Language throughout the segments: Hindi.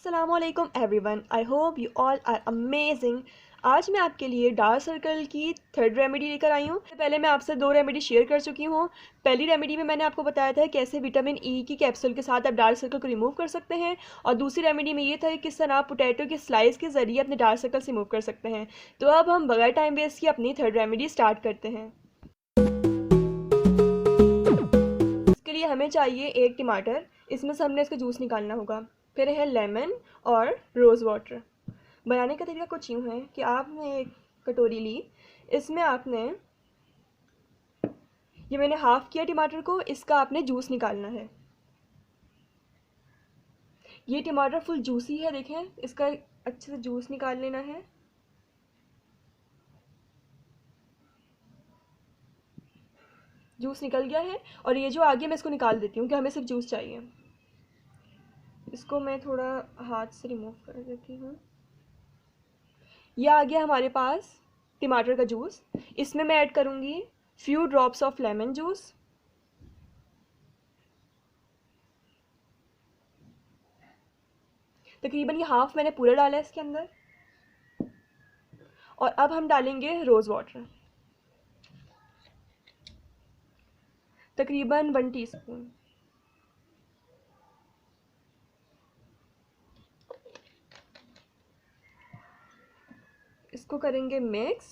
अस्सलामुअलैकुम everyone, I hope you all are amazing. आज मैं आपके लिए डार्क सर्कल की थर्ड रेमेडी लेकर आई हूँ। पहले मैं आपसे दो रेमेडी शेयर कर चुकी हूँ। पहली रेमेडी में मैंने आपको बताया था कैसे विटामिन ई की कैप्सूल के साथ आप डार्क सर्कल को रिमूव कर सकते हैं, और दूसरी रेमेडी में ये था कि किस तरह आप पोटैटो के स्लाइस के ज़रिए अपने डार्क सर्कल्स रिमूव कर सकते हैं। तो अब हम बगैर टाइम वेस्ट किए अपनी थर्ड रेमेडी स्टार्ट करते हैं। इसके लिए हमें चाहिए एक टमाटर, इसमें से हमने इसका जूस निकालना होगा। फिर है लेमन और रोज़ वाटर। बनाने का तरीका कुछ यूँ है कि आपने एक कटोरी ली, इसमें आपने ये मैंने हाफ़ किया टमाटर को, इसका आपने जूस निकालना है। ये टमाटर फुल जूसी है, देखें, इसका अच्छे से जूस निकाल लेना है। जूस निकल गया है और ये जो आगे मैं इसको निकाल देती हूँ कि हमें सिर्फ जूस चाहिए। इसको मैं थोड़ा हाथ से रिमूव कर देती हूँ। यह आ गया हमारे पास टमाटर का जूस। इसमें मैं ऐड करूँगी few drops of lemon juice. तकरीबन ये हाफ मैंने पूरा डाला है इसके अंदर। और अब हम डालेंगे रोज़ वाटर, तकरीबन 1 टीस्पून। इसको करेंगे मिक्स।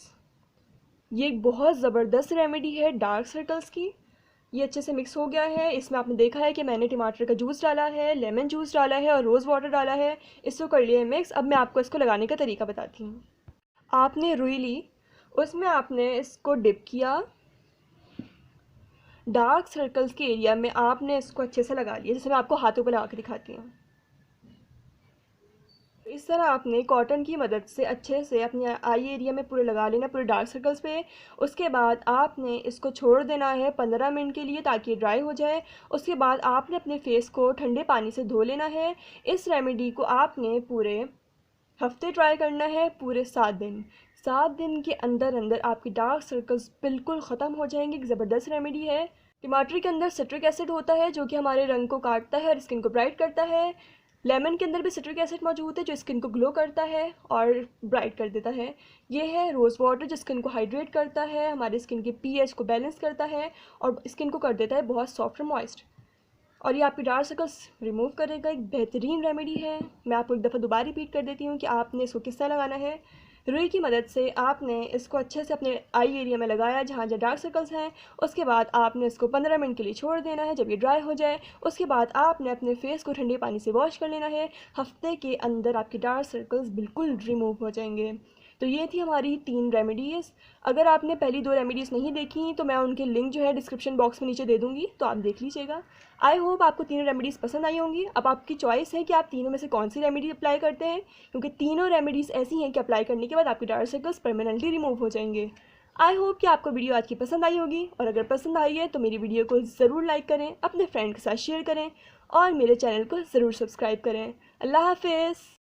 ये एक बहुत ज़बरदस्त रेमेडी है डार्क सर्कल्स की। ये अच्छे से मिक्स हो गया है। इसमें आपने देखा है कि मैंने टमाटर का जूस डाला है, लेमन जूस डाला है और रोज़ वाटर डाला है। इसको कर लिया है मिक्स। अब मैं आपको इसको लगाने का तरीका बताती हूँ। आपने रुई ली, उसमें आपने इसको डिप किया। डार्क सर्कल्स के एरिया में आपने इसको अच्छे से लगा लिया, जैसे मैं आपको हाथों पर लगा के दिखाती हूँ। इस तरह आपने कॉटन की मदद से अच्छे से अपने आई एरिया में पूरे लगा लेना, पूरे डार्क सर्कल्स पे। उसके बाद आपने इसको छोड़ देना है 15 मिनट के लिए ताकि ये ड्राई हो जाए। उसके बाद आपने अपने फेस को ठंडे पानी से धो लेना है। इस रेमेडी को आपने पूरे हफ्ते ट्राई करना है, पूरे 7 दिन। 7 दिन के अंदर अंदर आपके डार्क सर्कल्स बिल्कुल ख़त्म हो जाएंगे। एक ज़बरदस्त रेमेडी है। टमाटर के अंदर सिट्रिक एसिड होता है जो कि हमारे रंग को काटता है और स्किन को ब्राइट करता है। लेमन के अंदर भी सिट्रिक एसिड मौजूद है जो स्किन को ग्लो करता है और ब्राइट कर देता है। ये है रोज़ वाटर जो स्किन को हाइड्रेट करता है, हमारी स्किन के पीएच को बैलेंस करता है और स्किन को कर देता है बहुत सॉफ्ट और मॉइस्ट। और ये आपके डार्क सर्कल्स रिमूव करेगा। एक बेहतरीन रेमेडी है। मैं आपको एक दफ़ा दोबारा रिपीट कर देती हूँ कि आपने इसको किस तरह लगाना है। रुई की मदद से आपने इसको अच्छे से अपने आई एरिया में लगाया जहाँ जहाँ डार्क सर्कल्स हैं। उसके बाद आपने इसको 15 मिनट के लिए छोड़ देना है। जब ये ड्राई हो जाए उसके बाद आपने अपने फेस को ठंडे पानी से वॉश कर लेना है। हफ्ते के अंदर आपके डार्क सर्कल्स बिल्कुल रिमूव हो जाएंगे। तो ये थी हमारी 3 रेमेडीज़। अगर आपने पहली 2 रेमेडीज़ नहीं देखी तो मैं उनके लिंक जो है डिस्क्रिप्शन बॉक्स में नीचे दे दूँगी, तो आप देख लीजिएगा। आई होप आपको तीनों रेमेडीज़ पसंद आई होंगी। अब आपकी चॉइस है कि आप तीनों में से कौन सी रेमेडी अप्लाई करते हैं, क्योंकि तीनों रेमेडीज़ ऐसी हैं कि अप्लाई करने के बाद आपके डार्क सर्कल्स परमानेंटली रिमूव हो जाएंगे। आई होप कि आपको वीडियो आज की पसंद आई होगी, और अगर पसंद आई है तो मेरी वीडियो को ज़रूर लाइक करें, अपने फ्रेंड के साथ शेयर करें और मेरे चैनल को ज़रूर सब्सक्राइब करें। अल्लाह हाफिज़।